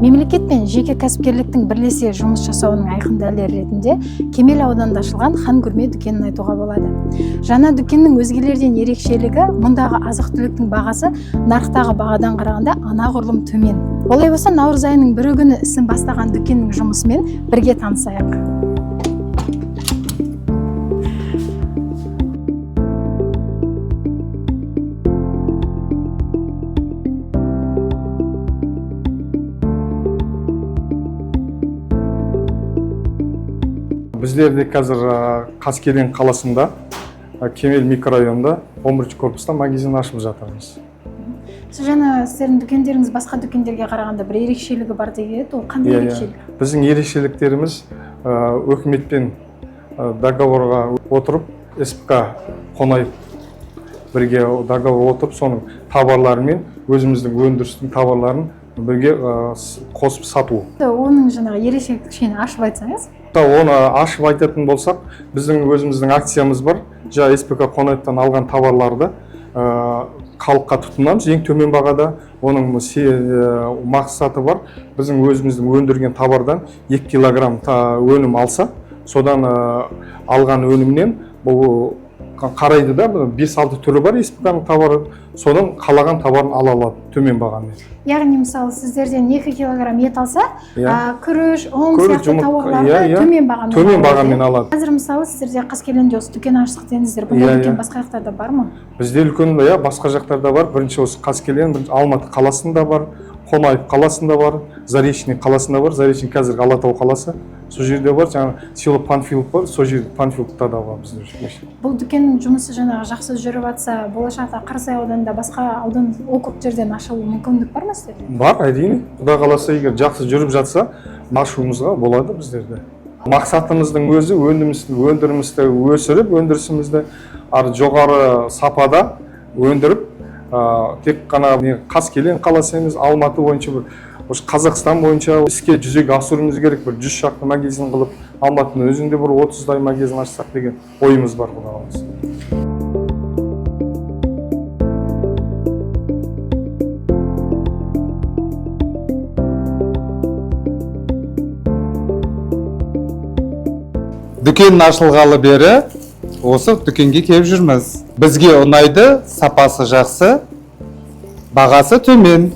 Мемлекет пен жеке кәсіпкерліктің бірлесе жұмыс жасауының айқын дәлелдері ретінде Кемел ауданында ашылған Хан Гурме дүкенін айтуға болады. Жаңа дүкеннің өзгелерден ерекшелігі мұндағы азық-түліктің бағасы нарықтағы бағадан қарағанда анағұрлым төмен. Олай болса, наурыз айының 1 күні ісін бастаған дүкеннің жұмысымен бірге танысайық. Біздерде қазір Қаскелең қаласында, Кемел микрорайонында 11 корпуста магазин ашып жатырмыз. Сіздердің дүкендеріңіз басқа дүкендерге қарағанда бір ерекшелігі бар деген, ол қандай ерекшелік? Біздің ерекшеліктеріміз өкіметпен договорға отырып, СПК Қонаев бірге договор отырып, соның товарларымен өзіміздің өндірістің товарларын бірге қосып сату. Оның жаңағы ерекшелік кішкене ашып айтсаңыз? Оны ашып айтатын болсақ, біздің өзіміздің акциямыз бар. СПК Қонаевтан алған товарларды халыққа тұтынамыз ең төмен бағада. Оның мақсаты бар. Біздің өзіміздің өндірген товардан 2 килограмм өнім алса, содан алған өнімнен бұл қарайды да, 5-6 түрі бар СПК-ның товары, содан қалаған товарын ала алады төмен бағамен. Яғни мысалы сіздерден 2 килограмм ет алса, күріш, ұн сияқты тауарларды төмен бағамен алады. Қазір мысалы сіздерде Қаскелеңде осы дүкен аштық дедіңіздер, бұндай дүкен басқа жақтарда бар ма? Бізде үлкен басқа жақтарда бар. Бірінші осы Қаскелең, Алматы қаласында бар, Қонаев қаласында бар, Заречный қаласында бар. Заречный қазіргі Алатау қаласы. Сол жерде бар, жаңа село Панфилов бар, сол жерде Панфиловта да бар біздер. Бұл дүкеннің жұмысы жаңағы жақсы жүріп жатса, болашақта Қарасай ауданында басқа аудан округтерден ашылу мүмкіндік бар ма сіздерде? Бар, әрине. Құда қаласа, егер жақсы жүріп жатса, ашуымызға болады біздерде. Мақсатымыздың өзі өндірімізді өсіріп, өндірісімізді жоғары сапада өндіріп, тек қана Қаскелең қаласы емес, Алматы бойынша бір Қазақстан бойынша іске жүзеге асыруымыз керек, бір 100 шақты магазин қылып, Алматының өзінде бір 30-дай магазин ашсақ деген ойымыз бар Құда қаласа. Дүкен ашылғалы бері осы дүкенге келіп жүрміз. Бізге ұнайды, сапасы жақсы, бағасы төмен.